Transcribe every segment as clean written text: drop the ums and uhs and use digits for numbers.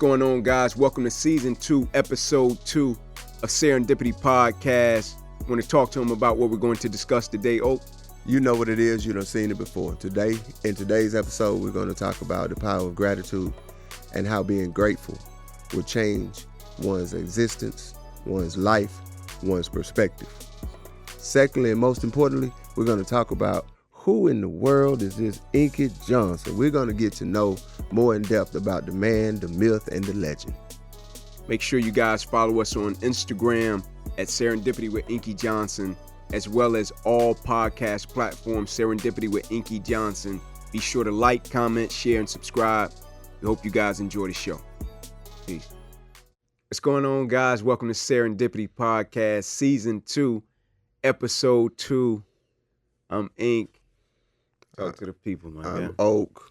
going on, guys? Welcome to Season 2, Episode 2 of Serendipity Podcast. I want to talk to them about what we're going to discuss today, Oak. You know what it is. You done seen it before. In today's episode, we're going to talk about the power of gratitude and how being grateful will change one's existence, one's life, one's perspective. Secondly, and most importantly, we're going to talk about who in the world is this Inky Johnson. We're going to get to know more in depth about the man, the myth, and the legend. Make sure you guys follow us on Instagram at Serendipity with Inky Johnson, as well as all podcast platforms, Serendipity with Inky Johnson. Be sure to like, comment, share, and subscribe. We hope you guys enjoy the show. Peace. What's going on, guys? Welcome to Serendipity Podcast, Season 2, Episode 2. I'm Ink. Talk to the people, man. I'm Oak.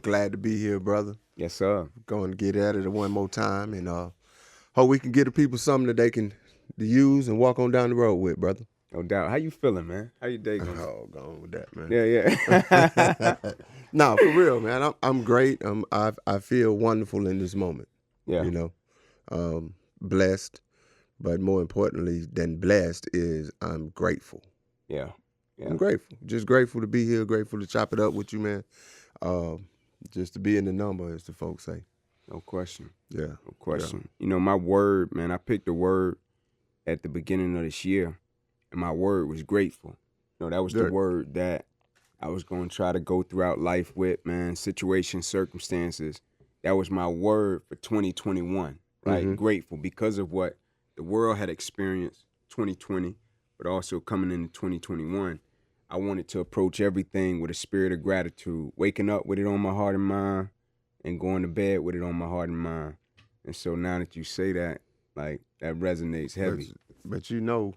Glad to be here, brother. Yes, sir. Going to get at it one more time, and hope we can get the people something that they can use and walk on down the road with, brother. No doubt. How you feeling, man? How your day going? Oh, going with that, man. Yeah. No, for real, man. I'm great. I feel wonderful in this moment. Yeah. You know, blessed, but more importantly than blessed is I'm grateful. Yeah. I'm grateful. Just grateful to be here. Grateful to chop it up with you, man. Just to be in the number, as the folks say. No question. Yeah. No question. Yeah. You know, my word, man, I picked a word at the beginning of this year, and my word was grateful. You know, that was the word that I was going to try to go throughout life with, man, situations, circumstances. That was my word for 2021, right? Mm-hmm. Grateful because of what the world had experienced 2020, but also coming into 2021. I wanted to approach everything with a spirit of gratitude, waking up with it on my heart and mind and going to bed with it on my heart and mind. And so now that you say that, like, that resonates heavy. But you know,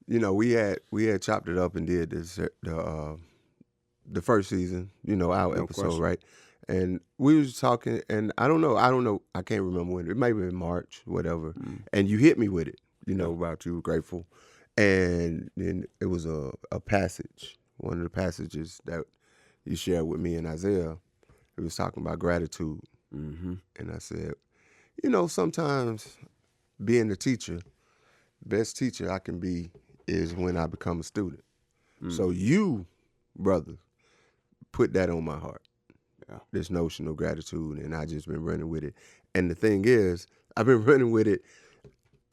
we had chopped it up and did this the first season, our episode, question. right? And we was talking, and I don't know, I can't remember when, it may be in March, whatever. Mm. And you hit me with it, about you were grateful. And then it was a passage, one of the passages that you shared with me and Isaiah. It was talking about gratitude. Mm-hmm. And I said, sometimes being a teacher, the best teacher I can be is when I become a student. Mm. So you, brother, put that on my heart. Yeah. This notion of gratitude, and I just been running with it. And the thing is, I've been running with it,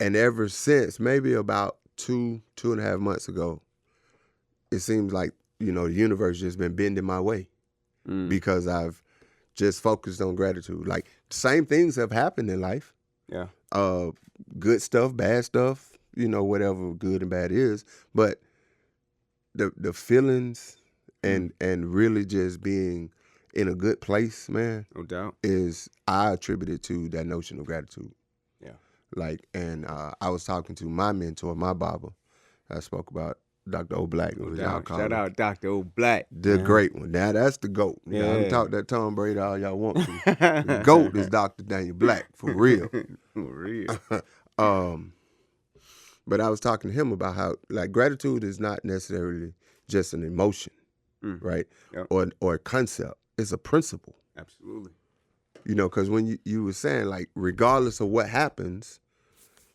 and ever since, maybe about 2.5 months ago, it seems like, the universe just been bending my way because I've just focused on gratitude. Like, same things have happened in life. Yeah. Good stuff, bad stuff, whatever good and bad is. But the feelings and really just being in a good place, man, no doubt, I attribute it to that notion of gratitude. Yeah. Like, and I was talking to my mentor, my barber. I spoke about Dr. O Black. Shout out Dr. O Black. The great one. Now, that's the GOAT. Yeah. I can talk that Tom Brady all y'all want to. The GOAT is Dr. Daniel Black, for real. For real. But I was talking to him about how, like, gratitude is not necessarily just an emotion, right? Yep. Or a concept. It's a principle. Absolutely. Because when you were saying, like, regardless of what happens,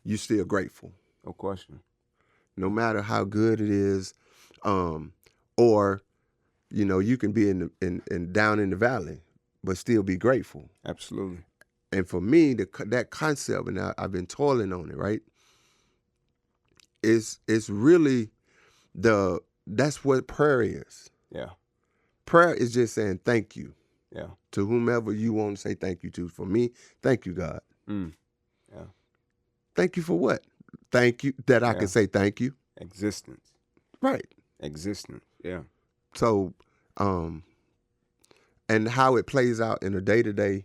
you're still grateful. No question. No matter how good it is, or, you can be in down in the valley, but still be grateful. Absolutely. And for me, that concept, and I've been toiling on it, right? It's really that's what prayer is. Yeah. Prayer is just saying thank you. Yeah. To whomever you want to say thank you to. For me, thank you, God. Yeah. Thank you for what? Thank you that I can say thank you. Existence. Right. Existence. Yeah. So, and how it plays out in a day-to-day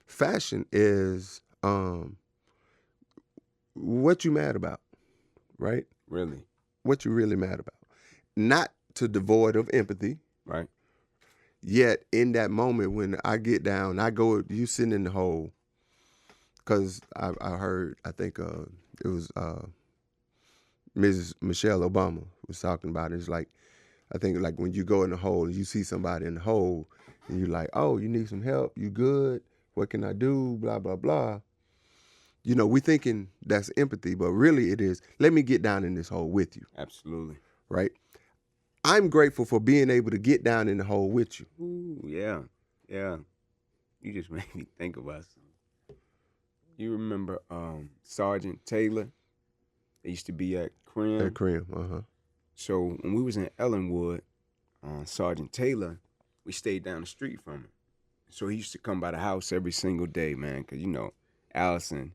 fashion is what you mad about, right? Really. What you really mad about. Not to devoid of empathy. Right. Yet in that moment when I get down, I go, you sitting in the hole, because I heard, I think it was Mrs. Michelle Obama was talking about it. It's like, I think like when you go in the hole and you see somebody in the hole and you're like, oh, you need some help, you good? What can I do? Blah, blah, blah. You know, we thinking that's empathy, but really it is, let me get down in this hole with you. Absolutely. Right? I'm grateful for being able to get down in the hole with you. Ooh, yeah. Yeah. You just made me think about something. You remember Sergeant Taylor? They used to be at Crim. At Crim, uh-huh. So when we was in Ellenwood, Sergeant Taylor, we stayed down the street from him. So he used to come by the house every single day, man, because, you know, Allison,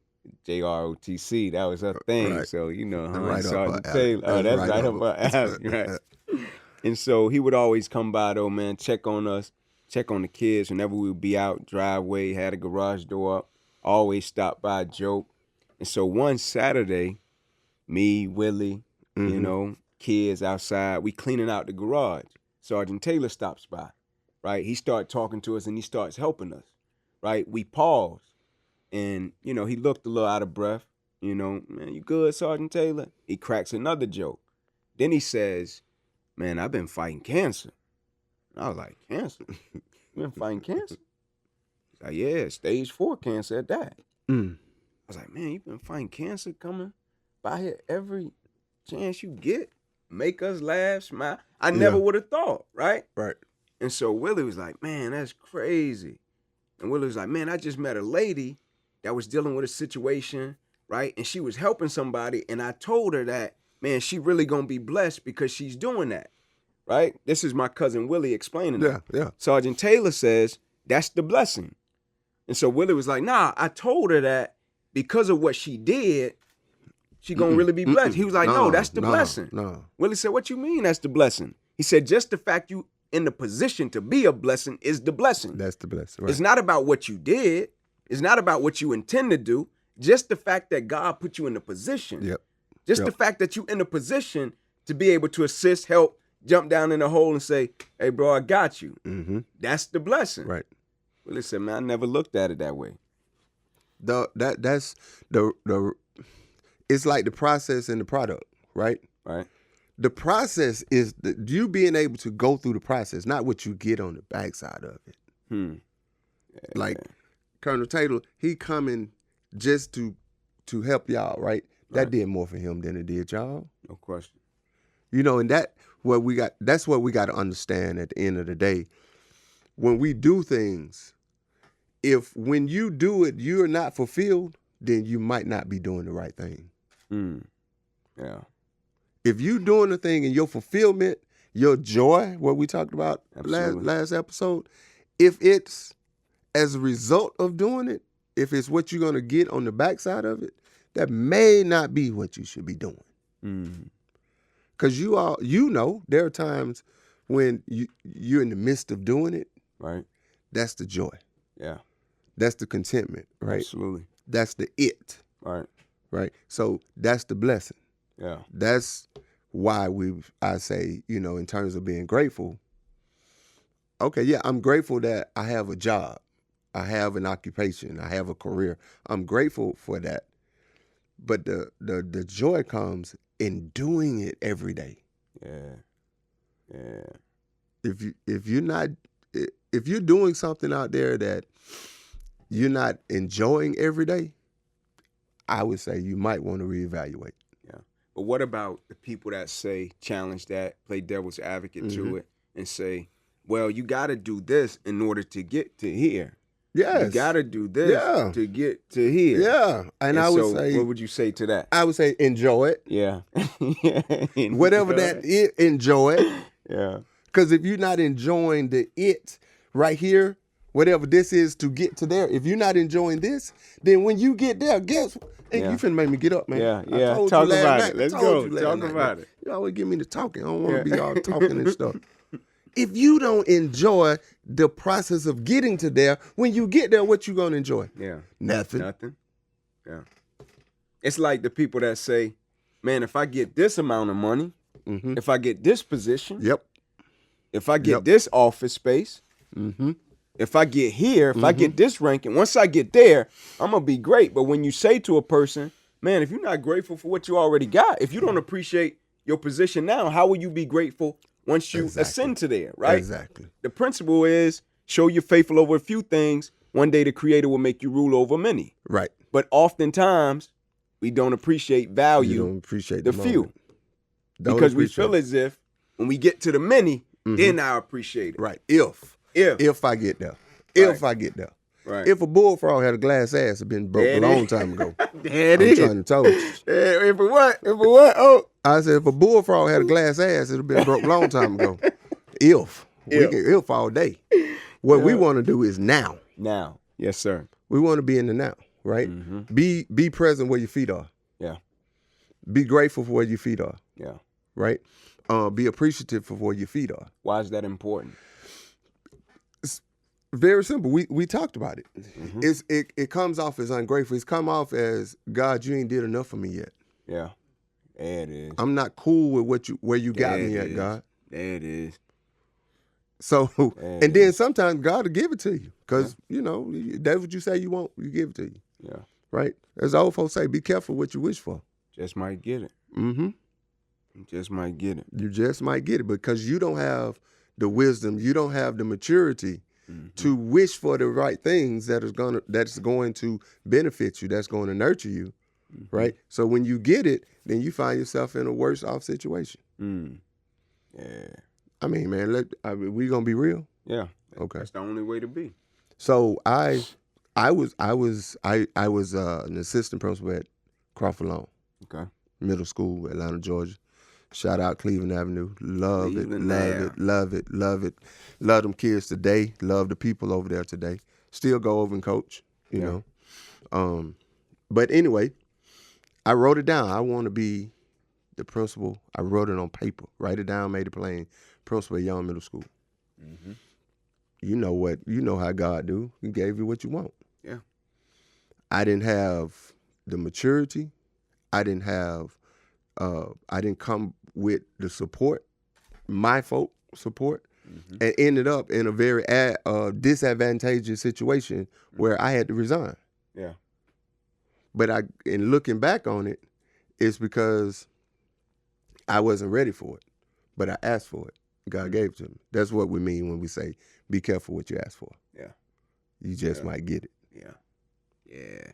JROTC, that was her thing. Right. So, you know, Right Sergeant Taylor. Oh, that's right up our alley, right? And so he would always come by, though, man, check on us, check on the kids whenever we would be out, driveway, had a garage door up, always stop by, joke. And so one Saturday, me, Willie, you know, kids outside, we cleaning out the garage. Sergeant Taylor stops by, right? He starts talking to us and he starts helping us, right? We pause. And, you know, he looked a little out of breath. You know, man, you good, Sergeant Taylor? He cracks another joke. Then he says, man, I've been fighting cancer. I was like, cancer? You been fighting cancer? He's like, yeah, stage 4 cancer at that. I was like, man, you been fighting cancer coming by here every chance you get? Make us laugh, smile. I never would have thought, right? Right. And so Willie was like, man, that's crazy. And Willie was like, man, I just met a lady that was dealing with a situation, right? And she was helping somebody. And I told her that, man, she really gonna be blessed because she's doing that, right? This is my cousin Willie explaining that. Yeah. Sergeant Taylor says, that's the blessing. And so Willie was like, nah, I told her that because of what she did, she gonna really be blessed. He was like, no, that's the blessing. No. Willie said, what you mean that's the blessing? He said, just the fact you in the position to be a blessing is the blessing. That's the blessing, right. It's not about what you did. It's not about what you intend to do. Just the fact that God put you in the position. Yep. Just the fact that you in the position to be able to assist, help, jump down in the hole and say, hey, bro, I got you. That's the blessing. Right. Willie said, man, I never looked at it that way. That's the it's like the process and the product, right? Right. The process is you being able to go through the process, not what you get on the backside of it. Yeah. Like Colonel Taylor, he coming just to help y'all, right? That did more for him than it did y'all. No question. You know, and that's what we got to understand at the end of the day. When we do things, if when you do it, you're not fulfilled, then you might not be doing the right thing. Yeah. If you doing the thing and your fulfillment, your joy, what we talked about last episode, if it's as a result of doing it, if it's what you're going to get on the backside of it, that may not be what you should be doing. Because you know, there are times when you're in the midst of doing it. Right. That's the joy. Yeah. That's the contentment, right? Absolutely. That's the it. Right. Right. So that's the blessing. Yeah. That's why I say, you know, in terms of being grateful, okay, yeah, I'm grateful that I have a job. I have an occupation. I have a career. I'm grateful for that. But the joy comes in doing it every day. Yeah. If you're doing something out there that you're not enjoying every day, I would say you might want to reevaluate. Yeah. But what about the people that say, challenge that, play devil's advocate to it, and say, well, you got to do this in order to get to here. Yes. You got to do this to get to here. Yeah. And I would say, what would you say to that? I would say enjoy it. Yeah. Whatever that is, enjoy it. Yeah. Because if you're not enjoying the it right here, whatever this is to get to there, if you're not enjoying this, then when you get there, guess what? Hey, you finna make me get up, man. Yeah. Talk about it. Let's go. Talk about it. You always give me the talking. I don't want to be all talking and stuff. If you don't enjoy the process of getting to there, when you get there, what you gonna enjoy? Yeah. Nothing. Yeah. It's like the people that say, man, if I get this amount of money, if I get this position, if I get this office space, if I get here, if I get this ranking, once I get there, I'm going to be great. But when you say to a person, man, if you're not grateful for what you already got, if you don't appreciate your position now, how will you be grateful once you ascend to there, right? Exactly. The principle is show you're faithful over a few things, one day the Creator will make you rule over many. Right. But oftentimes, we don't appreciate value. You don't appreciate the few. Because we feel as if when we get to the many, then I appreciate it. Right. If I get there. If I get there. Right. If a bullfrog had a glass ass, it'd been broke a long time ago. There it I'm is. trying to tell you. If a what? If a what? Oh. I said if a bullfrog had a glass ass, it'd have been broke a long time ago. If. We can if all day. What we want to do is now. Now. Yes, sir. We want to be in the now, right? Be present where your feet are. Yeah. Be grateful for where your feet are. Yeah. Right? Be appreciative for where your feet are. Why is that important? It's very simple. We talked about it. It comes off as ungrateful. It's come off as, God, you ain't did enough for me yet. Yeah. There it is. I'm not cool with where you got me at, God. There it is. So, and then sometimes God will give it to you because, you know, that's what you say you want, you give it to you. Yeah. Right? As old folks say, be careful what you wish for. Just might get it. Mm-hmm. Just might get it. You just might get it because you don't have the wisdom, you don't have the maturity to wish for the right things that's going to benefit you, that's going to nurture you, right? So when you get it, then you find yourself in a worse off situation. Yeah. I mean, man, we gonna be real. Yeah. Okay. That's the only way to be. So I was an assistant principal at Crawford Long. Okay. Middle School, Atlanta, Georgia. Shout out Cleveland Avenue. Love Cleveland it. Love them kids today. Love the people over there today. Still go over and coach, you know. But anyway, I wrote it down. I want to be the principal. I wrote it on paper. Write it down, made it plain. Principal at Young Middle School. You know how God do. He gave you what you want. Yeah. I didn't have the maturity. I didn't come with the support, my folk support, and ended up in a very disadvantageous situation where I had to resign. Yeah. But in looking back on it, it's because I wasn't ready for it, but I asked for it. God gave it to me. That's what we mean when we say, be careful what you ask for. Yeah. You just might get it. Yeah. Yeah.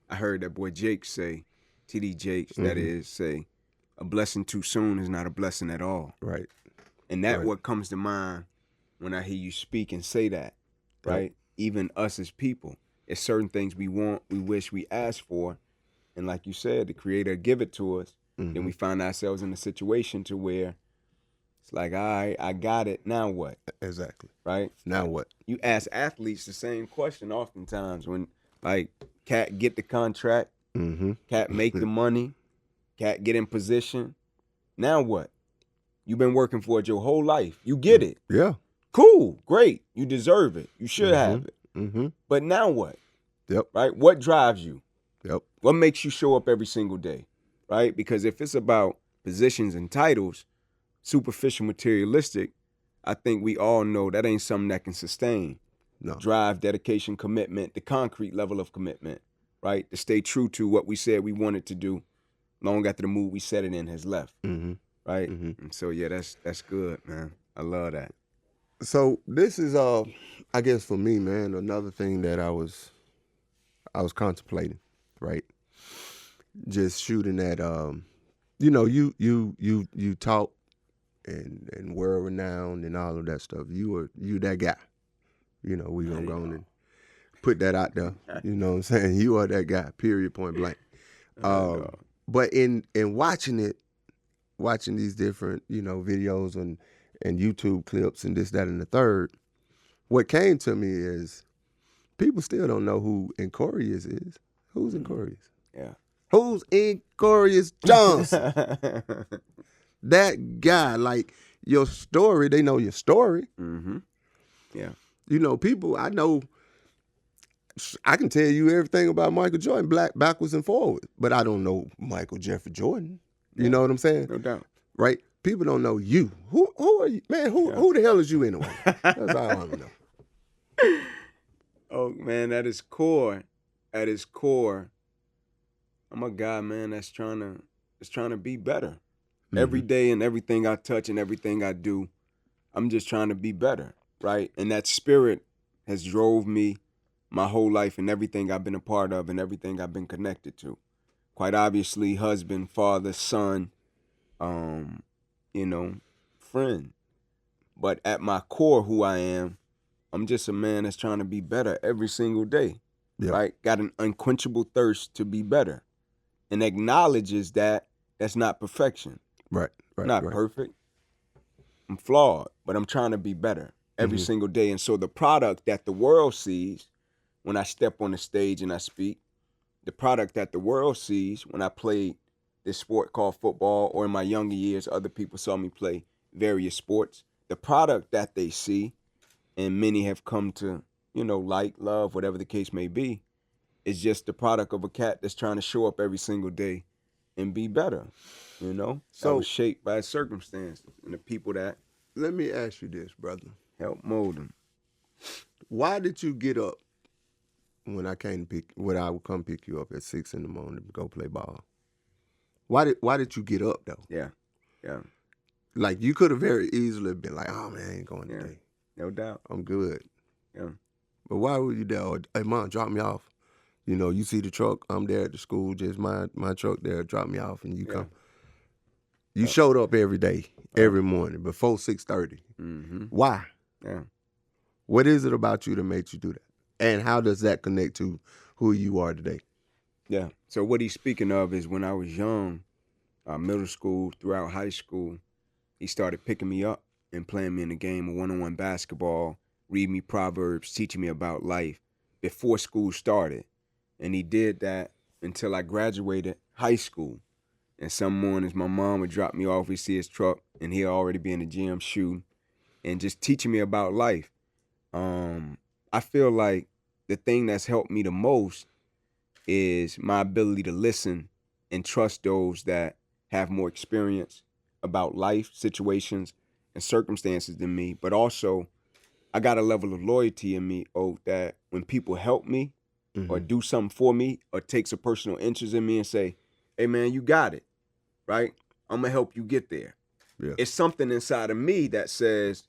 I heard that boy Jake say, TD Jakes, that is, say, a blessing too soon is not a blessing at all. Right. And that what comes to mind when I hear you speak and say that, right? Even us as people, it's certain things we want, we wish, we ask for. And like you said, the Creator give it to us. Then we find ourselves in a situation to where it's like, all right, I got it. Now what? Exactly. Right? Now what? You ask athletes the same question oftentimes when, like, cat get the contract, cat make the money, cat get in position. Now what? You've been working for it your whole life. You get it. Yeah. Cool. Great. You deserve it. You should have it. But now what? Yep. Right? What drives you? Yep. What makes you show up every single day? Right? Because if it's about positions and titles, superficial, materialistic, I think we all know that ain't something that can sustain. No. Drive, dedication, commitment, the concrete level of commitment, right? To stay true to what we said we wanted to do long after the mood we set it in has left, right? And so, yeah, that's good, man. I love that. So this is, I guess for me, man, another thing that I was contemplating, right? Just shooting at, you taught and world renowned and all of that stuff. You that guy. You know, we gonna go on and put that out there. You know what I'm saying? You are that guy, period, point blank. But in watching these different, videos and YouTube clips and this, that, and the third, what came to me is people still don't know who Incorrius is. Who's Incorrius? Yeah. Who's Incorrius Johnson? That guy, like your story, they know your story. Yeah. People, I can tell you everything about Michael Jordan, backwards and forwards, but I don't know Michael Jeffrey Jordan. You know what I'm saying? No doubt. Right? People don't know you. Who are you? Man, who the hell is you anyway? That's all I want to know. Oh, man, at its core, I'm a guy, man, that's trying to be better. Every day and everything I touch and everything I do, I'm just trying to be better, right? And that spirit has drove me my whole life and everything I've been a part of and everything I've been connected to. Quite obviously, husband, father, son, friend. But at my core, who I am, I'm just a man that's trying to be better every single day, right? Got an unquenchable thirst to be better and acknowledges that that's not perfection. Right. Not perfect. I'm flawed, but I'm trying to be better every single day. And so the product that the world sees when I step on the stage and I speak, the product that the world sees when I played this sport called football, or in my younger years, other people saw me play various sports. The product that they see, and many have come to, like, love, whatever the case may be, is just the product of a cat that's trying to show up every single day and be better, So that was shaped by circumstances and the people that. Let me ask you this, brother. Help mold them. Why did you get up when I would come pick you up at 6 a.m. to go play ball? Why did you get up though? Yeah. Like, you could have very easily been like, oh man, I ain't going today. No doubt. I'm good. Yeah. But why were you there? Or, hey mom, drop me off. You see the truck, I'm there at the school, just my truck there, drop me off, and you come. You showed up every day, every morning, before 6:30. Mm-hmm. Why? Yeah. What is it about you that makes you do that? And how does that connect to who you are today? Yeah. So what he's speaking of is when I was young, middle school, throughout high school, he started picking me up and playing me in a game of one-on-one basketball, reading me Proverbs, teaching me about life before school started. And he did that until I graduated high school. And some mornings my mom would drop me off, we'd see his truck, and he'd already be in the gym shooting and just teaching me about life. I feel like the thing that's helped me the most is my ability to listen and trust those that have more experience about life, situations, and circumstances than me. But also, I got a level of loyalty in me, that when people help me or do something for me or takes a personal interest in me and say, hey man, you got it, right? I'm going to help you get there. Yeah. It's something inside of me that says,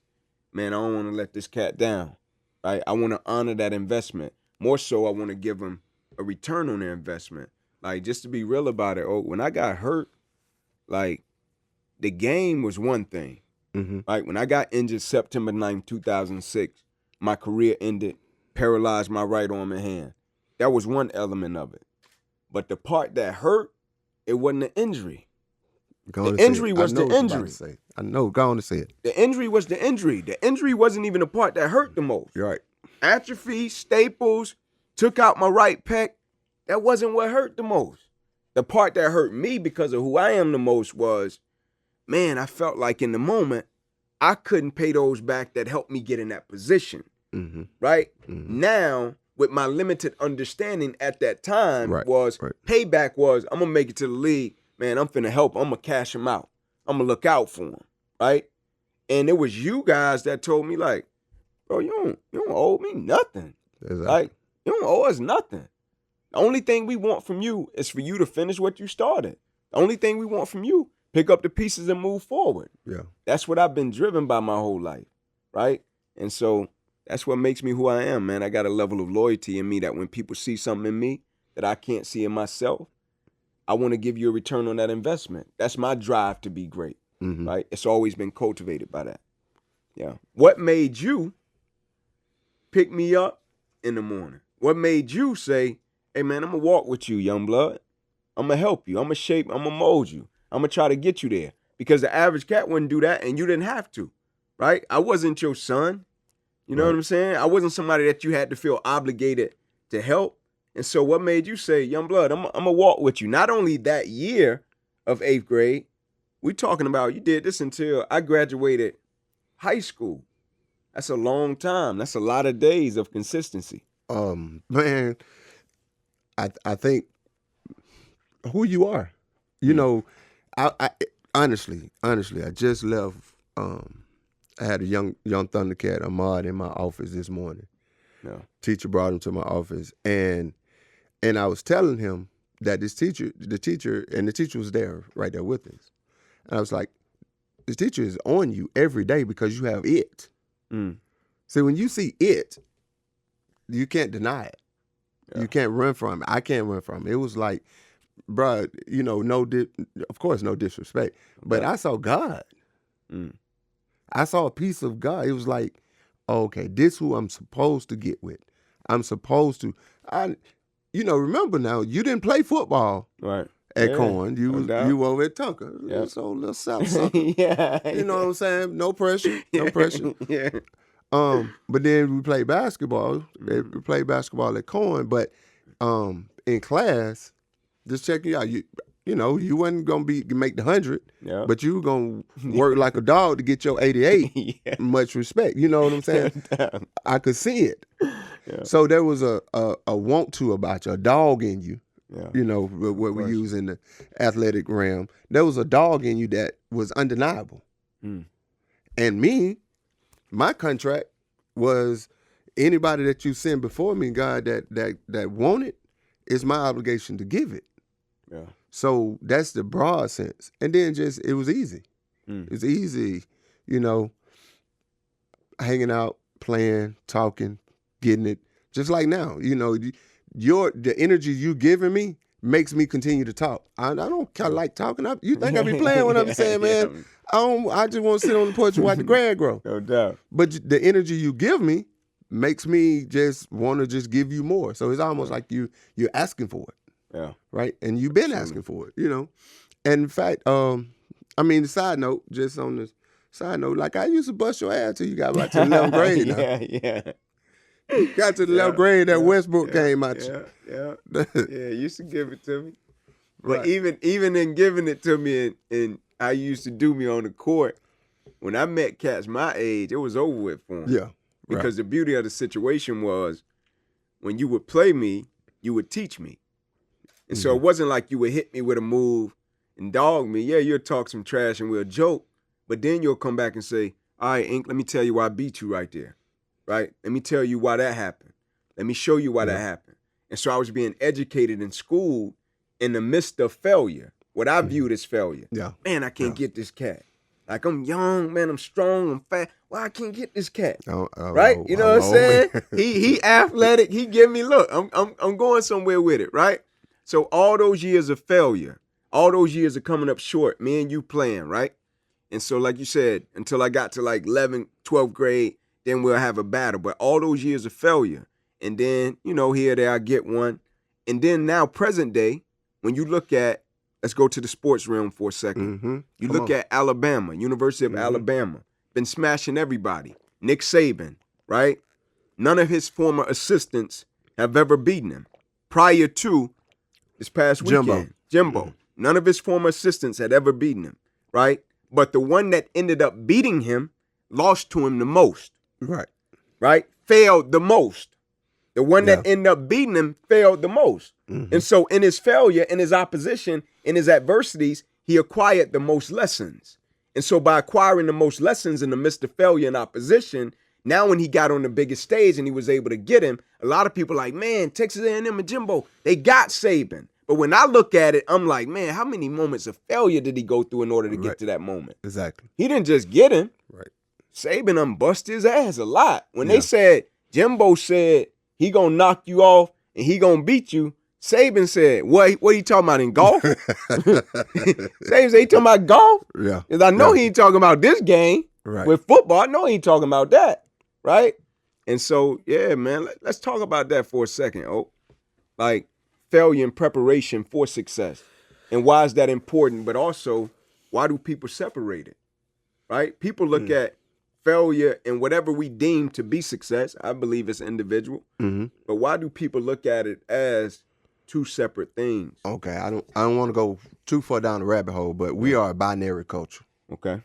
man, I don't want to let this cat down, right? I want to honor that investment. More so, I want to give them a return on their investment. Like, just to be real about it, when I got hurt, like, the game was one thing, right? When I got injured September 9th, 2006, my career ended, paralyzed my right arm and hand. That was one element of it. But the part that hurt, it wasn't the injury. The injury was the injury. I know, go on to say it. The injury was the injury. The injury wasn't even the part that hurt the most. You're right. Atrophy, staples, took out my right pec. That wasn't what hurt the most. The part that hurt me because of who I am the most was, man, I felt like in the moment, I couldn't pay those back that helped me get in that position, right? Now, with my limited understanding at that time payback was, I'm going to make it to the league. Man, I'm finna help. I'm going to cash him out. I'm going to look out for him, right? And it was you guys that told me, like, bro, you don't owe me nothing. Exactly. Like, you don't owe us nothing. The only thing we want from you is for you to finish what you started. The only thing we want from you, pick up the pieces and move forward. Yeah. That's what I've been driven by my whole life, right? And so that's what makes me who I am, man. I got a level of loyalty in me that when people see something in me that I can't see in myself, I want to give you a return on that investment. That's my drive to be great, right? It's always been cultivated by that. Yeah. What made you pick me up in the morning? What made you say, hey, man, I'm going to walk with you, young blood. I'm going to help you. I'm going to shape, I'm going to mold you. I'm going to try to get you there. Because the average cat wouldn't do that, and you didn't have to, right? I wasn't your son. You know what I'm saying? I wasn't somebody that you had to feel obligated to help. And so what made you say, young blood, I'm going to walk with you? Not only that year of 8th grade, we talking about you did this until I graduated high school. That's a long time. That's a lot of days of consistency. Man, I think who you are. You know, I honestly, I just left. I had a young Thundercat, Ahmad, in my office this morning. Yeah. Teacher brought him to my office, and I was telling him that the teacher was there, right there with us. And I was like, the teacher is on you every day because you have it. See, when you see it, you can't deny it. Yeah. You can't run from it. I can't run from it. It was like, bruh, you know, of course, no disrespect, but I saw God. I saw a piece of God. It was like, okay, this who I'm supposed to get with. I'm supposed to. Remember now, you didn't play football. Right. At Corn, you over at Tucker. Yep. So little South sucker. You know what I'm saying? No pressure. No pressure. Yeah. But then we played basketball. We played basketball at Corn, but in class, just checking you out. You wasn't gonna make the 100, but you were gonna work like a dog to get your 88. Yeah. Much respect. You know what I'm saying? I could see it. Yeah. So there was a want to about you, a dog in you. Yeah. You know, what we use in the athletic realm. There was a dog in you that was undeniable. And me, my contract was anybody that you send before me, God, that want it, it's my obligation to give it. Yeah. So that's the broad sense. And then it was easy. It was easy, hanging out, playing, talking, getting it. Just like now, the energy you giving me makes me continue to talk. I don't like talking. You think I be playing when I'm saying, man, I just want to sit on the porch and watch the grass grow. No doubt. But the energy you give me makes me just want to just give you more. So it's almost like you're asking for it. Yeah. Right? And you've been asking for it, And in fact, the side note, just on the side note, like I used to bust your ass till you got right to the 11th grade. Yeah. Got to the 11th grade, that Westbrook came out. Yeah, you used to give it to me. But right. even in giving it to me and how you used to do me on the court, when I met cats my age, it was over with for them. Yeah. Because the beauty of the situation was when you would play me, you would teach me. And so it wasn't like you would hit me with a move and dog me. Yeah, you'll talk some trash and we'll joke, but then you'll come back and say, all right, Ink, let me tell you why I beat you right there. Right? Let me tell you why that happened. Let me show you why that happened. And so I was being educated in school in the midst of failure, what I viewed as failure. Yeah. Man, I can't get this cat. Like, I'm young, man, I'm strong, I'm fat. Why I can't get this cat? Right? You know what I'm saying? He athletic, he give me, look, I'm going somewhere with it, right? So all those years of failure, all those years of coming up short, me and you playing, right? And so like you said, until I got to like 11th, 12th grade, then we'll have a battle. But all those years of failure, and then, here, there, I get one. And then now, present day, when you look at, let's go to the sports realm for a second. You look at Alabama, University of Alabama, been smashing everybody. Nick Saban, right? None of his former assistants have ever beaten him. Prior to this past weekend, Jimbo. None of his former assistants had ever beaten him, right? But the one that ended up beating him lost to him the most. Right? Failed the most. The one that ended up beating him failed the most. And so in his failure, in his opposition, in his adversities, he acquired the most lessons. And so by acquiring the most lessons in the midst of failure and opposition, now when he got on the biggest stage and he was able to get him, a lot of people like, man, Texas A&M and Jimbo, they got Saban. But when I look at it, I'm like, man, how many moments of failure did he go through in order to get to that moment? Exactly. He didn't just get him. Right. Saban bust his ass a lot. When they said, Jimbo said he gonna knock you off and he gonna beat you, Saban said, what he talking about in golf? Saban said he talking about golf? Yeah. Because I know he ain't talking about this game. Right. With football, I know he ain't talking about that. Right? And so, yeah, man, let's talk about that for a second, Like failure and preparation for success. And why is that important? But also, why do people separate it? Right? People look at failure and whatever we deem to be success. I believe it's individual. But why do people look at it as two separate things? Okay, I don't want to go too far down the rabbit hole, but we are a binary culture. Okay.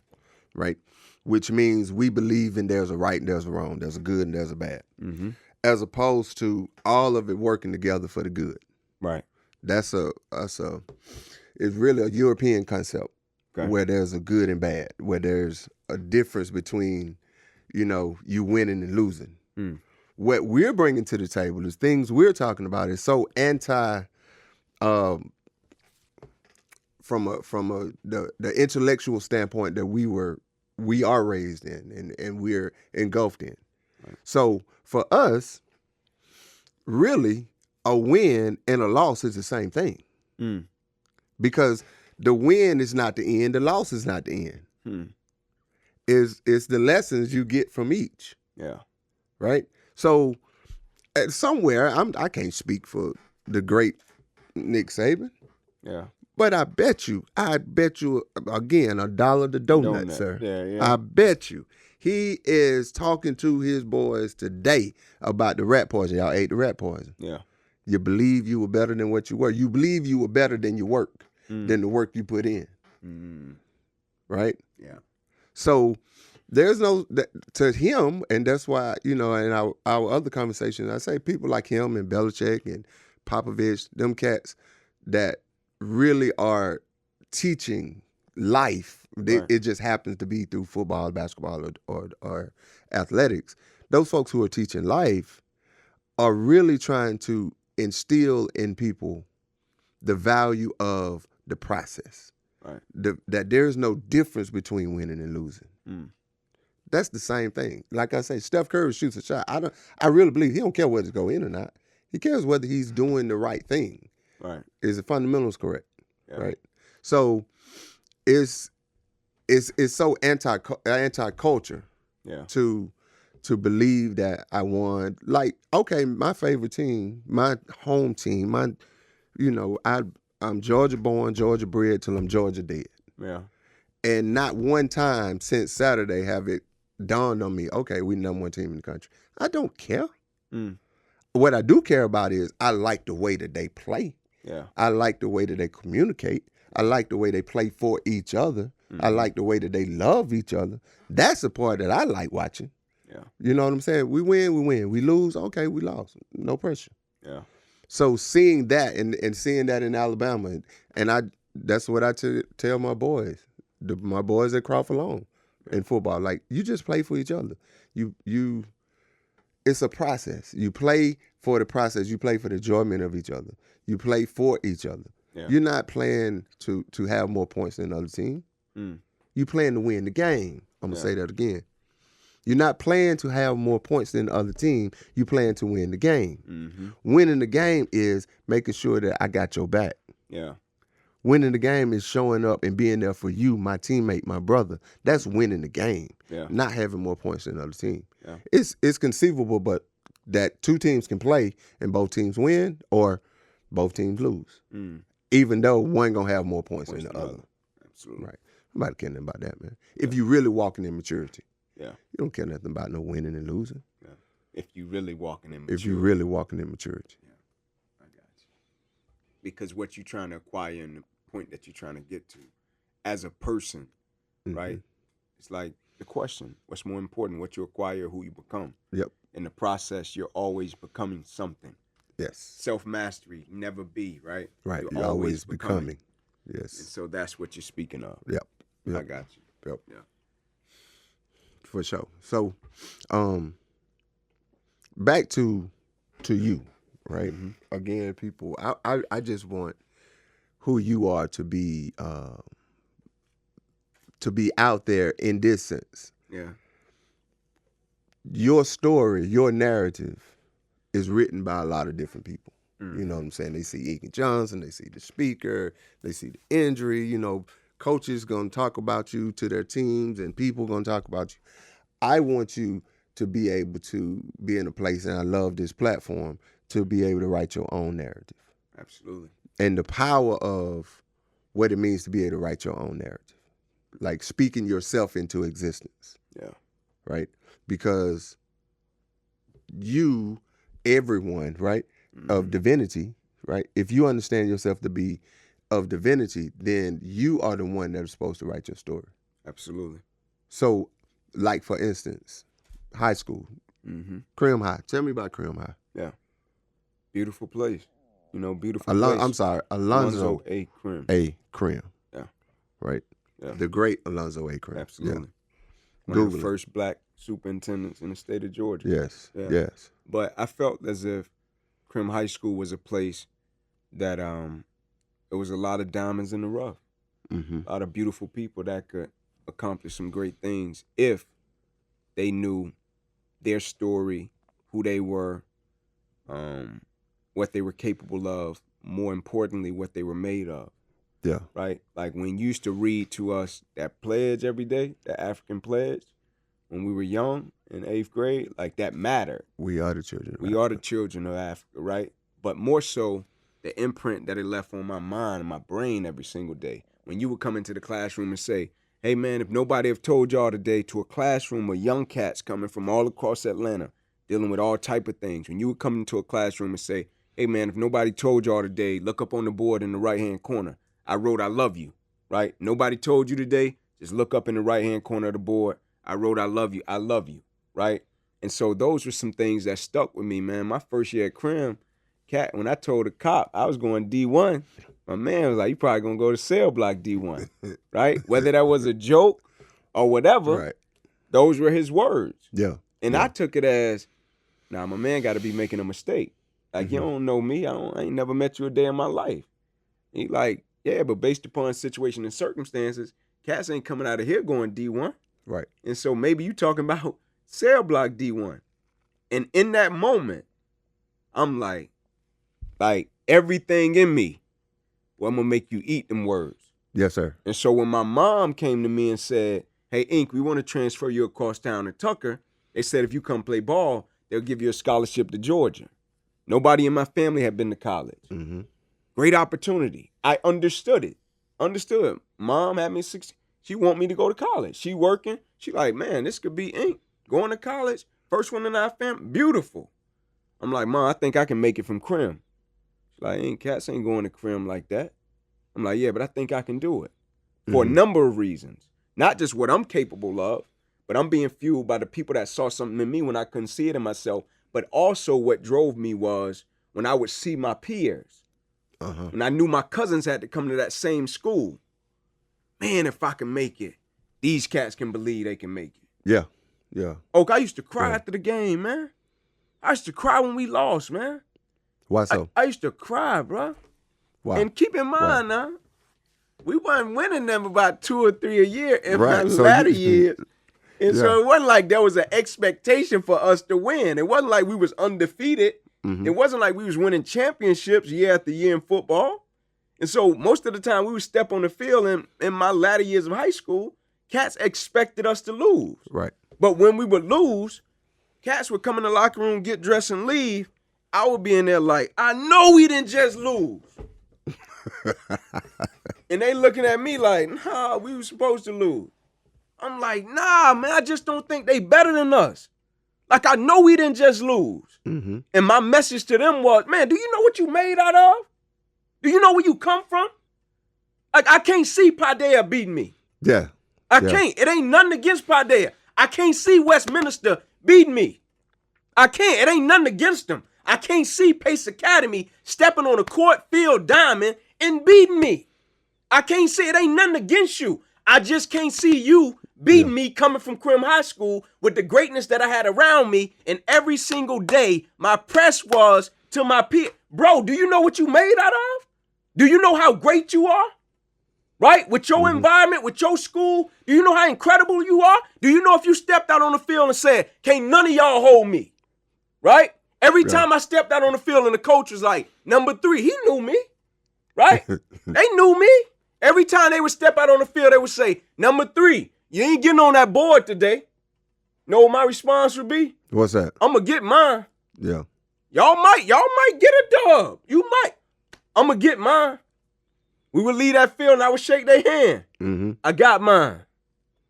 Right? Which means we believe in there's a right and there's a wrong, there's a good and there's a bad. As opposed to all of it working together for the good. Right. It's really a European concept. Okay. Where there's a good and bad, where there's a difference between, you winning and losing. What we're bringing to the table is things we're talking about is so anti, from the intellectual standpoint that we are raised in and we're engulfed in. Right. So for us, really, a win and a loss is the same thing. Because the win is not the end, the loss is not the end. It's the lessons you get from each. Yeah. Right? So somewhere, I can't speak for the great Nick Saban. Yeah. But I bet you, again, $1 the donut, sir. Yeah. I bet you he is talking to his boys today about the rat poison. Y'all ate the rat poison. Yeah. You believe you were better than what you were. You believe you were better than your work, than the work you put in. Right? Yeah. So there's no, to him, and that's why, in our other conversations, I say people like him and Belichick and Popovich, them cats that really are teaching life. It just happens to be through football, basketball, or athletics. Those folks who are teaching life are really trying to instill in people the value of the process. Right. That there's no difference between winning and losing. That's the same thing. Like I say, Steph Curry shoots a shot. I really believe he don't care whether it's go in or not. He cares whether he's doing the right thing. Right. Is the fundamentals correct? Yeah. Right. So it's so anti-culture. Yeah. To believe that I won. Like, okay, my favorite team, my home team, I'm Georgia born, Georgia bred till I'm Georgia dead. Yeah. And not one time since Saturday have it dawned on me, okay, we number one team in the country. I don't care. What I do care about is I like the way that they play. Yeah. I like the way that they communicate. I like the way they play for each other. I like the way that they love each other. That's the part that I like watching. Yeah. You know what I'm saying? We win, we win. We lose, okay, we lost. No pressure. Yeah. So seeing that and seeing that in Alabama, and that's what I tell my boys, my boys at Crawford Long in football. Like, you just play for each other. You it's a process. You play for the process. You play for the enjoyment of each other. You play for each other. Yeah. You're not playing to have more points than the other team. You playing to win the game. I'm gonna say that again. You're not playing to have more points than the other team. You playing to win the game. Winning the game is making sure that I got your back. Yeah. Winning the game is showing up and being there for you, my teammate, my brother. That's winning the game. Yeah. Not having more points than the other team. Yeah. It's conceivable, but that two teams can play and both teams win or both teams lose. Even though one gonna have more points than the other. Absolutely. Right. Nobody care nothing about that, man. If you really walking in maturity. Yeah. You don't care nothing about no winning and losing. Yeah. If you really walking in maturity. If you really walking in maturity. Yeah. I got you. Because what you're trying to acquire and the point that you're trying to get to as a person, right? It's like the question, what's more important, what you acquire, who you become. Yep. In the process, you're always becoming something. Yes. Self-mastery, never be, right? Right. You're always becoming. Yes. And so that's what you're speaking of. Yep. I got you. Yep. Yeah. For sure. So, back to you, right? Again, people, I just want who you are to be out there in this sense. Yeah. Your story, your narrative is written by a lot of different people. You know what I'm saying? They see Inky Johnson, they see the speaker, they see the injury, coaches going to talk about you to their teams and people going to talk about you. I want you to be able to be in a place, and I love this platform, to be able to write your own narrative. Absolutely. And the power of what it means to be able to write your own narrative. Like speaking yourself into existence. Yeah. Right? Because everyone, right, of divinity, right? If you understand yourself to be of divinity, then you are the one that is supposed to write your story. Absolutely. So, like, for instance, high school, Crim High. Tell me about Crim High. Yeah. Beautiful place. Beautiful place. I'm sorry, Alonzo A. Crim. A. Crim. Yeah. Right? Yeah. The great Alonzo A. Crim. Absolutely. Yeah. One of the first black superintendents in the state of Georgia. Yes. Yeah. Yes. But I felt as if Crim High School was a place that there was a lot of diamonds in the rough. A lot of beautiful people that could accomplish some great things if they knew their story, who they were, what what they were capable of, more importantly, what they were made of. Yeah. Right? Like when you used to read to us that pledge every day, the African pledge, when we were young in 8th grade, like that mattered. We are the children of We Africa. are the children of Africa, right? But more so, the imprint that it left on my mind and my brain every single day. When you would come into the classroom and say, hey man, if nobody have told y'all today, to a classroom of young cats coming from all across Atlanta, dealing with all type of things. When you would come into a classroom and say, hey man, if nobody told y'all today, look up on the board in the right-hand corner. I wrote, I love you, right? Nobody told you today, just look up in the right-hand corner of the board. I wrote, I love you, right? And so those were some things that stuck with me, man. My first year at Crim, Cat, when I told the cop I was going D1, my man was like, you probably going to go to cell block D1, right? Whether that was a joke or whatever, Right. those were his words. Yeah. And yeah. I took it as, nah, my man got to be making a mistake. Like, you don't know me. I ain't never met you a day in my life. He like, yeah, but based upon situation and circumstances, cats ain't coming out of here going D1. Right. And so maybe you talking about cell block D1. And in that moment, I'm like everything in me, well, I'm going to make you eat them words. Yes, sir. And so when my mom came to me and said, hey, Ink, we want to transfer you across town to Tucker, they said if you come play ball, they'll give you a scholarship to Georgia. Nobody in my family had been to college. Mm-hmm. Great opportunity. I understood it. Mom had me 16. She want me to go to college. She working. She like, man, this could be Ink. Going to college. First one in our family. Beautiful. I'm like, Mom, I think I can make it from Crim. She's like, Ink, cats ain't going to Crim like that. I'm like, yeah, but I think I can do it. For a number of reasons. Not just what I'm capable of, but I'm being fueled by the people that saw something in me when I couldn't see it in myself. But also what drove me was when I would see my peers. When I knew my cousins had to come to that same school. Man, if I can make it, these cats can believe they can make it. Yeah, yeah. Oak, I used to cry after the game, man. I used to cry when we lost, man. Why so? I used to cry, bro. Why? And keep in mind now, we wasn't winning them about 2 or 3 a year in my So latter years. And so it wasn't like there was an expectation for us to win. It wasn't like we was undefeated. It wasn't like we was winning championships year after year in football. And so most of the time we would step on the field in my latter years of high school, cats expected us to lose. Right. But when we would lose, cats would come in the locker room, get dressed, and leave. I would be in there like, I know we didn't just lose. And they looking at me like, nah, we were supposed to lose. I'm like, nah, man, I just don't think they better than us. Like, I know we didn't just lose. And my message to them was, man, do you know what you made out of? Do you know where you come from? Like, I can't see Paideia beating me. Yeah. I can't. It ain't nothing against Paideia. I can't see Westminster beating me. I can't. It ain't nothing against them. I can't see Pace Academy stepping on a court field diamond and beating me. I can't see. It ain't nothing against you. I just can't see you beating me coming from Crim High School with the greatness that I had around me. And every single day, my press was to my peer. Bro, do you know what you made out of? Do you know how great you are? Right? With your environment, with your school, do you know how incredible you are? Do you know if you stepped out on the field and said, can't none of y'all hold me? Right? Every time I stepped out on the field and the coach was like, number 3, he knew me. Right? They knew me. Every time they would step out on the field, they would say, number 3, you ain't getting on that board today. Know what my response would be? What's that? I'm going to get mine. Yeah. Y'all might get a dub. You might. I'm going to get mine. We would leave that field and I would shake their hand. I got mine.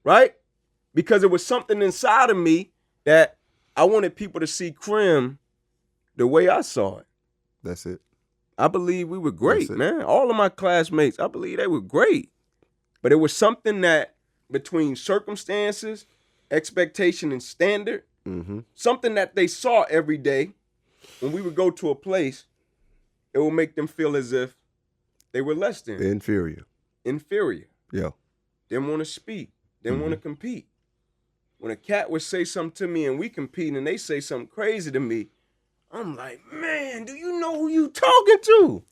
Right? Because it was something inside of me that I wanted people to see Crim the way I saw it. That's it. I believe we were great, man. All of my classmates, I believe they were great. But it was something that between circumstances, expectation, and standard, something that they saw every day when we would go to a place, it would make them feel as if they were less than. Inferior. Yeah. Didn't want to speak. Didn't want to compete. When a cat would say something to me and we compete and they say something crazy to me, I'm like, man, do you know who you talking to?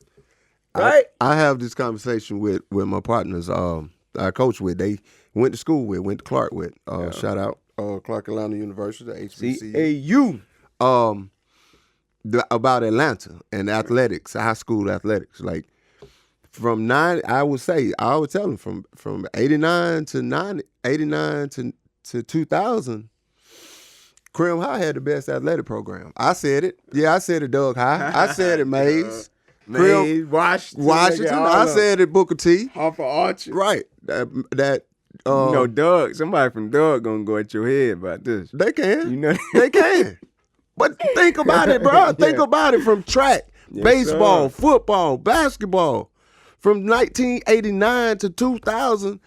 Right? I have this conversation with my partners I coach with. They went to school with, went to Clark with. Shout out Clark Atlanta University, HBCU. CAU. about Atlanta and athletics, high school athletics. Like I would tell them from 89 to 2000, Crim High had the best athletic program. I said it. Yeah, I said it, Doug High. I said it, Mays. Mays, Washington. I said it, Booker T. Harper Archer. Right. Doug, somebody from Doug gonna go at your head about this. They can. You know They can. But think about it, bro. Think about it from track, baseball, football, basketball. From 1989 to 2000,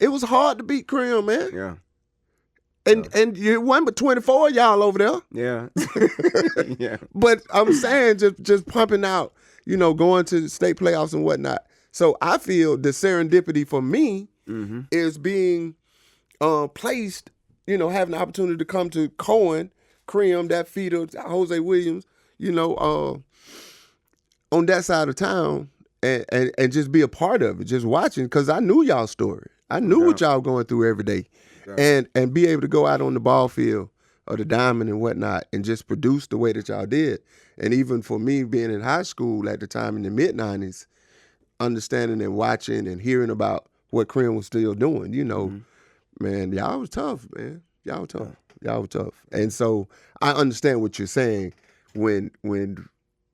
it was hard to beat Crim, man. Yeah. And you wasn't but 24 of y'all over there. Yeah. Yeah. But I'm saying just pumping out, going to the state playoffs and whatnot. So I feel the serendipity for me is being placed, having the opportunity to come to Cohen, Crim, that feeder, Jose Williams, on that side of town and just be a part of it, just watching, because I knew y'all's story. I knew what y'all going through every day. And be able to go out on the ball field or the diamond and whatnot and just produce the way that y'all did. And even for me being in high school at the time in the mid-90s, understanding and watching and hearing about what Crim was still doing, man, y'all was tough, man. Y'all were tough. Y'all were tough. And so I understand what you're saying when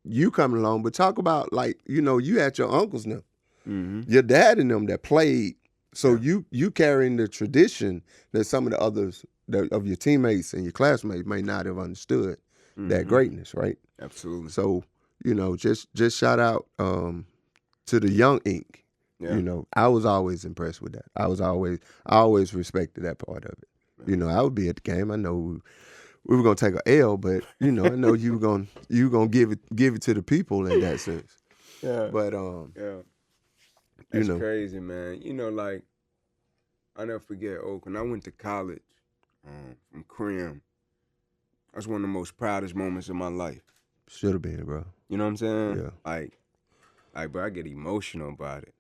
you coming along, but talk about, like, you had your uncles now, your dad and them that played. So you carrying the tradition that some of the others of your teammates and your classmates may not have understood that greatness, right? Absolutely. So, just shout out to the young Ink. Yeah. I was always impressed with that. I always respected that part of it. I would be at the game. I know we were gonna take an L, but I know you were gonna give it to the people in that sense. Yeah. But That's crazy, man. Like, I'll never forget, when I went to college from Crim, that's one of the most proudest moments of my life. Should have been, bro. You know what I'm saying? Yeah. Like, bro, I get emotional about it.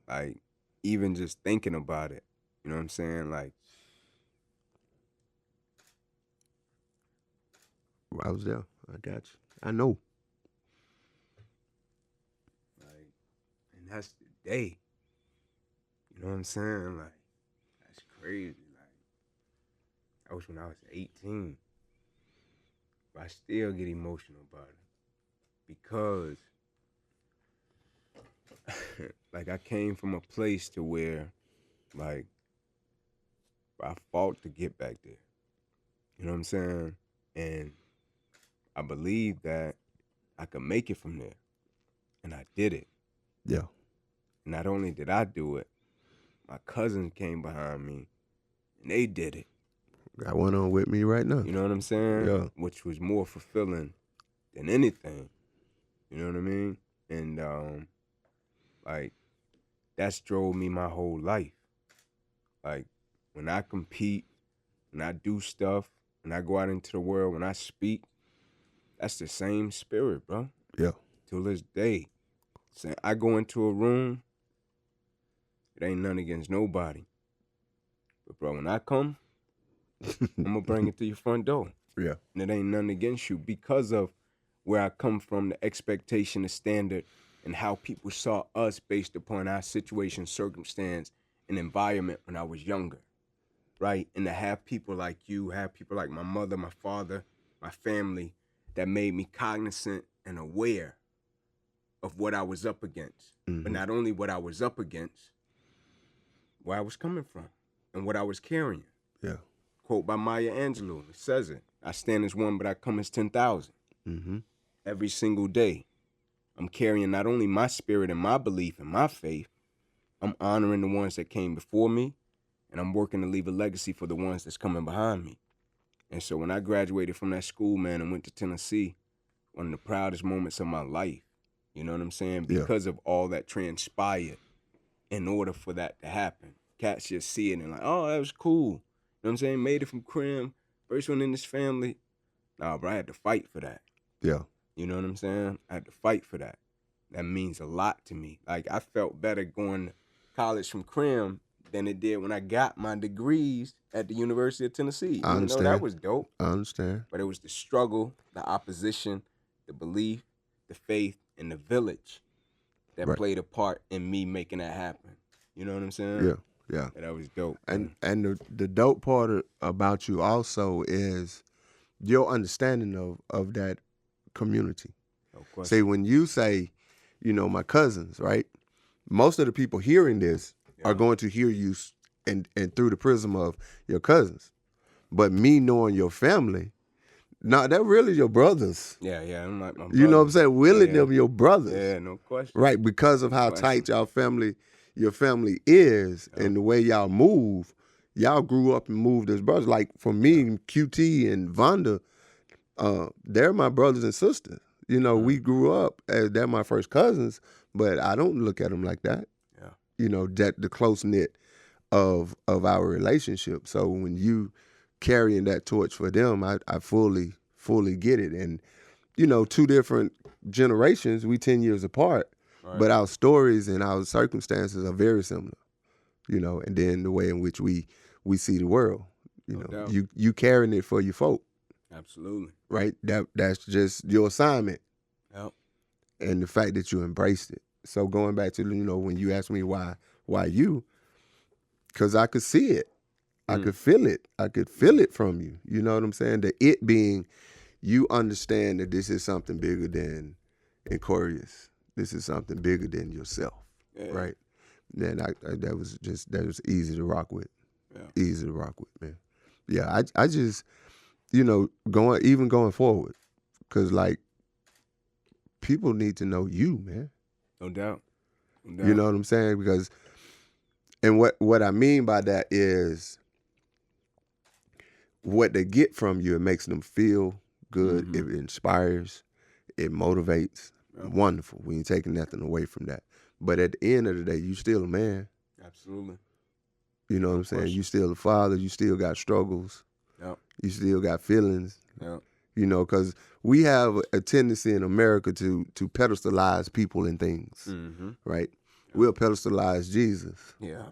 Like, even just thinking about it. You know what I'm saying? Like, I was there. I got you. I know. Like, and that's the day. You know what I'm saying? Like, that's crazy. Like, that was when I was 18. But I still get emotional about it. Because, like, I came from a place to where, like, I fought to get back there. You know what I'm saying? And I believed that I could make it from there. And I did it. Yeah. Not only did I do it, my cousins came behind me, and they did it. Got one on with me right now. You know what I'm saying? Yeah. Which was more fulfilling than anything. You know what I mean? And, like, that's drove me my whole life. Like, when I compete, when I do stuff, when I go out into the world, when I speak, that's the same spirit, bro. Yeah. Till this day. I go into a room, it ain't none against nobody. But, bro, when I come, I'm going to bring it to your front door. Yeah. And it ain't nothing against you because of where I come from, the expectation, the standard, and how people saw us based upon our situation, circumstance, and environment when I was younger, right? And to have people like you, have people like my mother, my father, my family, that made me cognizant and aware of what I was up against. But not only what I was up against, where I was coming from and what I was carrying. Yeah. Quote by Maya Angelou, it says it. I stand as one, but I come as 10,000. Every single day, I'm carrying not only my spirit and my belief and my faith, I'm honoring the ones that came before me, and I'm working to leave a legacy for the ones that's coming behind me. And so when I graduated from that school, man, and went to Tennessee, one of the proudest moments of my life, you know what I'm saying? Because of all that transpired in order for that to happen. Cats just see it and like, oh, that was cool. You know what I'm saying? Made it from Crim, first one in this family. Nah, bro, I had to fight for that. Yeah. You know what I'm saying? I had to fight for that. That means a lot to me. Like, I felt better going to college from Crim than it did when I got my degrees at the University of Tennessee. I understand. That was dope. I understand. But it was the struggle, the opposition, the belief, the faith, and the village that Right. played a part in me making that happen. You know what I'm saying? Yeah, yeah. That was dope. And the dope part about you also is your understanding of that community. No question. See, when you say, my cousins, right? Most of the people hearing this are going to hear you and through the prism of your cousins. But me knowing your family, they're really your brothers. Yeah, I'm like my brother. You know what I'm saying? Really, them your brothers. Yeah, no question. Right, because of how tight your family is and the way y'all move. Y'all grew up and moved as brothers. Like for me, QT and Vonda, they're my brothers and sisters. We grew up as they're my first cousins, but I don't look at them like that. Yeah. That the close knit of our relationship. So when you carrying that torch for them, I fully get it. And two different generations, we 10 years apart, but our stories and our circumstances are very similar. And then the way in which we see the world. You carrying it for your folk. Absolutely. Right? That's just your assignment. Yep. And the fact that you embraced it. So going back to, when you asked me why you, because I could see it. I could feel it. I could feel it from you. You know what I'm saying? The it being, you understand that this is something bigger than Inquarius. This is something bigger than yourself. Yeah. Right? Then that was easy to rock with. Yeah. Easy to rock with, man. Yeah, I just, going forward, because like people need to know you, man. No doubt. You know what I'm saying? Because, and what I mean by that is, what they get from you, it makes them feel good. Mm-hmm. It inspires, it motivates. Yeah. Wonderful. We ain't taking nothing away from that. But at the end of the day, you still a man. Absolutely. You know what I'm saying? You still a father. You still got struggles. Yep. You still got feelings. Yep. Because we have a tendency in America to pedestalize people and things, right? Yep. We'll pedestalize Jesus. Yeah.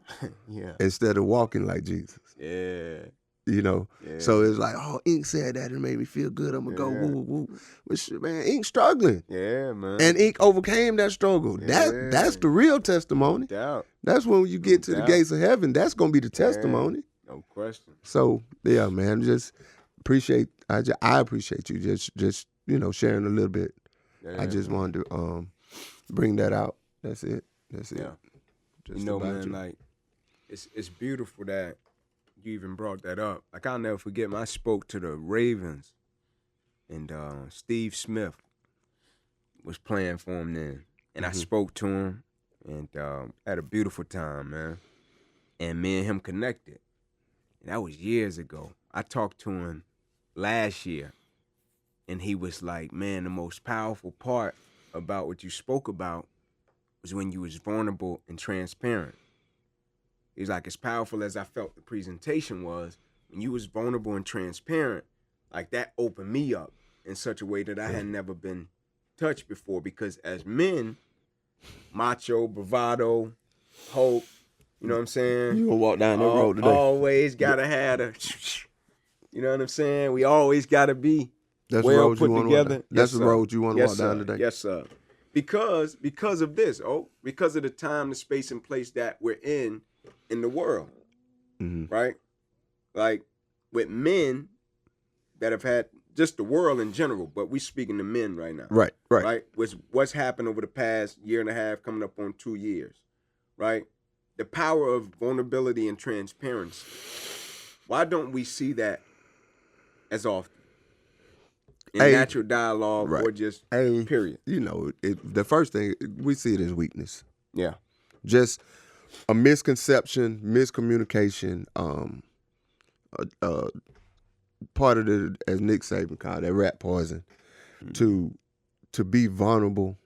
Yeah. Instead of walking like Jesus. Yeah. Yeah. So it's like, oh, Ink said that and made me feel good. I'm going to go woo, woo. But shit, man, Ink struggling. Yeah, man. And Ink overcame that struggle. Yeah. That's the real testimony. No doubt. That's when you get to the gates of heaven. That's going to be the testimony. No question. So, yeah, man, just appreciate, I appreciate you just sharing a little bit. Yeah, I just wanted to bring that out. That's it. Yeah. Just man, like, it's beautiful that you even brought that up. Like, I'll never forget, I spoke to the Ravens, and Steve Smith was playing for him then. And I spoke to him, and had a beautiful time, man. And me and him connected. And that was years ago. I talked to him last year, and he was like, man, the most powerful part about what you spoke about was when you was vulnerable and transparent. He's like, as powerful as I felt the presentation was, when you was vulnerable and transparent, like that opened me up in such a way that I had never been touched before. Because as men, macho, bravado, hope, you know what I'm saying? You gonna walk down that road today. Always gotta have you know what I'm saying? We always gotta be well put together. That's the road you want to walk down today. Yes, sir. Because of this, because of the time, the space, and place that we're in the world, right? Like with men that have had just the world in general, but we speaking to men right now, right? What's happened over the past year and a half, coming up on 2 years, right? The power of vulnerability and transparency. Why don't we see that as often in natural dialogue or just period? The first thing we see it as weakness. Yeah, just a misconception, miscommunication, part of the, as Nick Saban called it, rat poison, to be vulnerable,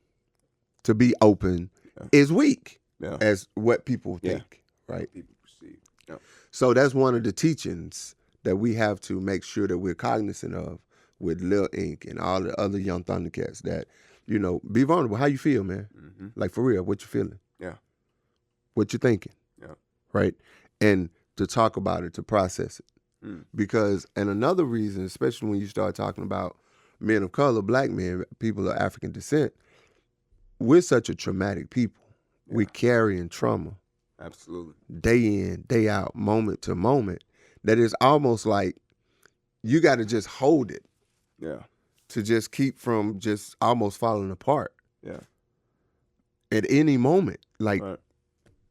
to be open, is weak, as what people think, right? People perceive. Yeah. So that's one of the teachings that we have to make sure that we're cognizant of with Lil Ink and all the other young Thundercats, that, be vulnerable. How you feel, man? Like, for real, what you feeling? Yeah. What you thinking? Yeah. Right? And to talk about it, to process it. Because, and another reason, especially when you start talking about men of color, black men, people of African descent, we're such a traumatic people. Yeah. We carrying trauma. Absolutely. Day in, day out, moment to moment, that is almost like you got to just hold it. Yeah. To just keep from just almost falling apart. Yeah. At any moment. Like, right.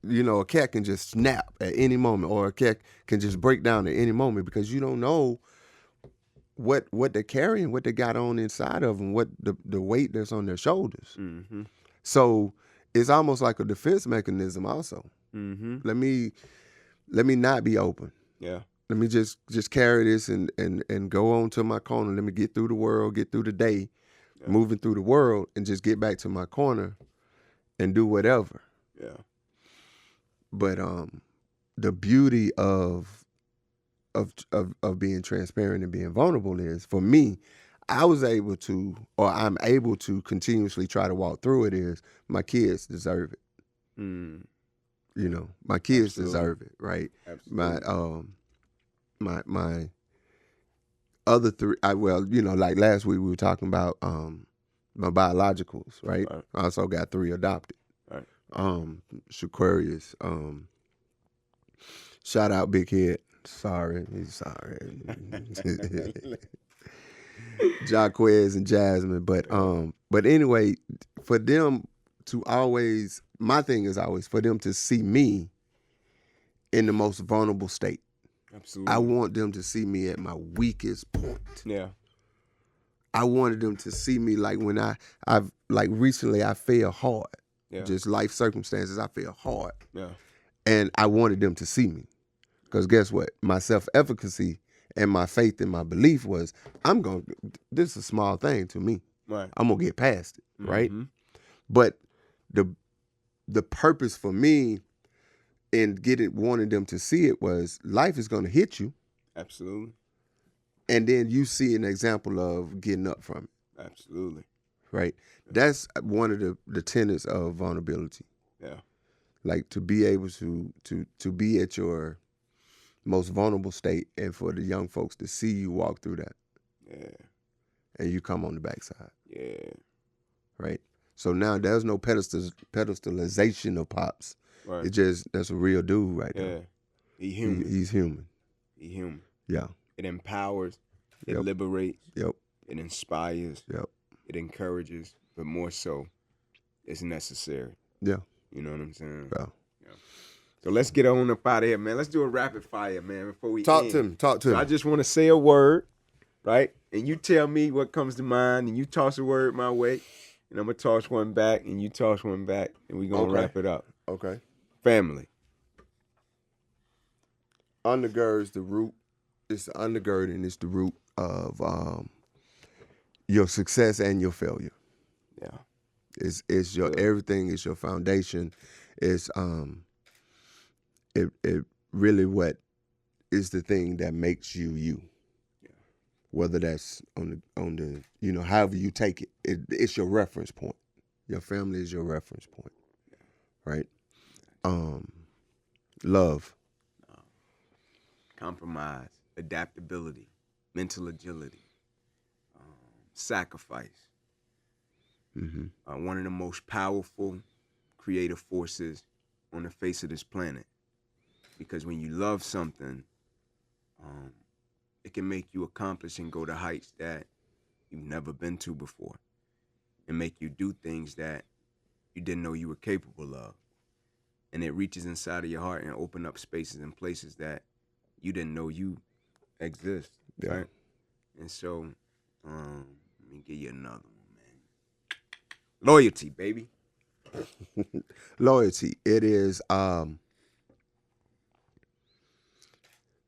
A cat can just snap at any moment, or a cat can just break down at any moment, because you don't know what they're carrying, what they got on inside of them, what the weight that's on their shoulders. Mm-hmm. So it's almost like a defense mechanism also. Mm-hmm. Let me not be open. Yeah. Let me just carry this and go on to my corner. Let me get through the world, get through the day, moving through the world, and just get back to my corner and do whatever. Yeah. But the beauty of being transparent and being vulnerable is, for me, I'm able to continuously try to walk through it, is my kids deserve it. Mm. My kids Absolutely. deserve it, right? Absolutely. My other three, like last week we were talking about my biologicals, right? I also got 3 adopted. Right. Shaquarius, shout out Big Head. He's sorry. Jaquez and Jasmine, but anyway, for them to always, my thing is always for them to see me in the most vulnerable state. Absolutely. I want them to see me at my weakest point. Yeah. I wanted them to see me like when I've like recently I fell hard. Yeah. Just life circumstances, I fell hard. Yeah. And I wanted them to see me. Because guess what? My self-efficacy and my faith and my belief was, this is a small thing to me. Right. I'm going to get past it, right? Mm-hmm. But the purpose for me in wanting them to see it was, life is going to hit you. Absolutely. And then you see an example of getting up from it. Absolutely. Right? Yeah. That's one of the tenets of vulnerability. Yeah. Like to be able to be at your most vulnerable state, and for the young folks to see you walk through that. Yeah. And you come on the backside. Yeah. Right? So now there's no pedestalization of Pops. Right. It's just, that's a real dude right there. Yeah. He's human. He's human. He's human. Yeah. It empowers. It liberates. Yep. It inspires. Yep. It encourages. But more so, it's necessary. Yeah. You know what I'm saying? Yeah. So let's get on up out of here, man. Let's do a rapid fire, man, before we Talk end. to me. I just want to say a word, right? And you tell me what comes to mind, and you toss a word my way, and I'm going to toss one back, and you toss one back, and we're going to wrap it up. Okay. Family. Undergirds the root. It's the undergirding. It's the root of your success and your failure. Yeah. It's your everything. It's your foundation. It's it really what is the thing that makes you you. Yeah. Whether that's on the however you take it, it's your reference point. Your family is your reference point. Yeah. Right? Love. Compromise, adaptability, mental agility, sacrifice. Mm-hmm. One of the most powerful creative forces on the face of this planet. Because when you love something, it can make you accomplish and go to heights that you've never been to before, and make you do things that you didn't know you were capable of. And it reaches inside of your heart and open up spaces and places that you didn't know you exist, right? And so, let me give you another one, man. Loyalty, baby. Loyalty. It is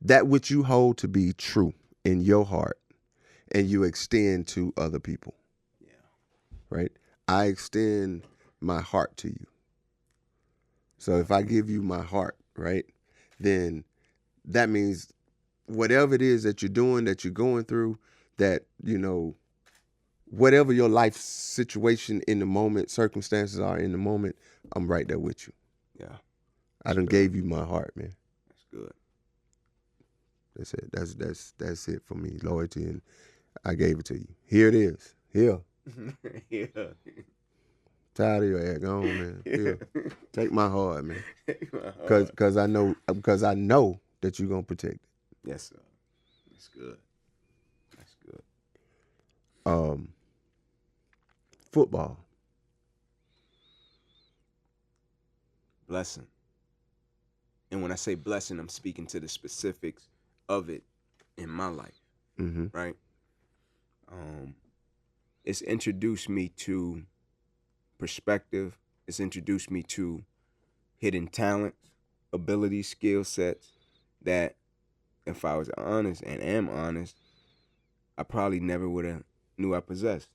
that which you hold to be true in your heart, and you extend to other people. Yeah. Right? I extend my heart to you. So if I give you my heart, right, then that means whatever it is that you're doing, that you're going through, that, whatever your life situation in the moment, circumstances are in the moment, I'm right there with you. Yeah. I done gave you my heart, man. That's good. That's it. That's it for me. Loyalty I gave it to you. Here it is. Here. Yeah. Tired of your ass. Go on, man. Here. Take my heart, man. Take my heart. Because I know that you're gonna protect it. Yes, sir. That's good. That's good. Football. Blessing. And when I say blessing, I'm speaking to the specifics of it in my life, right? It's introduced me to perspective. It's introduced me to hidden talents, abilities, skill sets that, if I was honest and am honest, I probably never would have knew I possessed.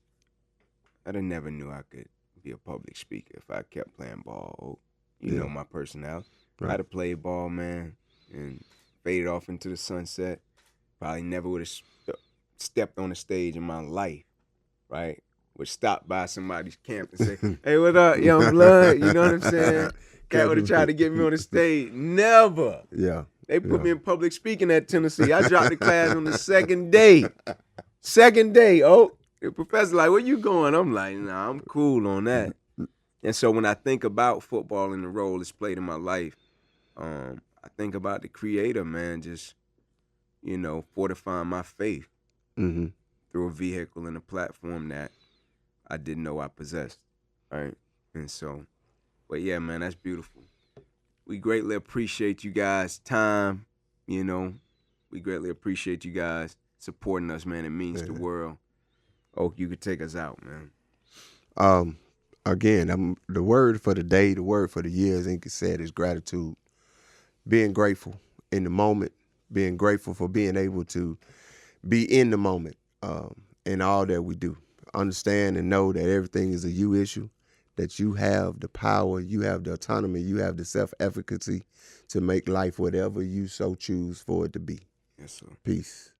I'd have never knew I could be a public speaker if I kept playing ball. You know my personality. Right. I'd have played ball, man, and faded off into the sunset. Probably never would have stepped on a stage in my life, right? Would stop by somebody's camp and say, "Hey, what up, young blood?" You know what I'm saying? Cat would have tried to get me on the stage. Never. Yeah. They put me in public speaking at Tennessee. I dropped the class on the second day. The professor like, "Where you going?" I'm like, "Nah, I'm cool on that." And so when I think about football and the role it's played in my life, I think about the Creator, man, just, fortifying my faith through a vehicle and a platform that I didn't know I possessed, right? And so, but yeah, man, that's beautiful. We greatly appreciate you guys' time, We greatly appreciate you guys supporting us, man. It means the world. Oh, you could take us out, man. Again, the word for the day, the word for the year, as Inky said, is gratitude. Being grateful in the moment, being grateful for being able to be in the moment in all that we do. Understand and know that everything is a you issue, that you have the power, you have the autonomy, you have the self-efficacy to make life whatever you so choose for it to be. Yes, sir. Peace.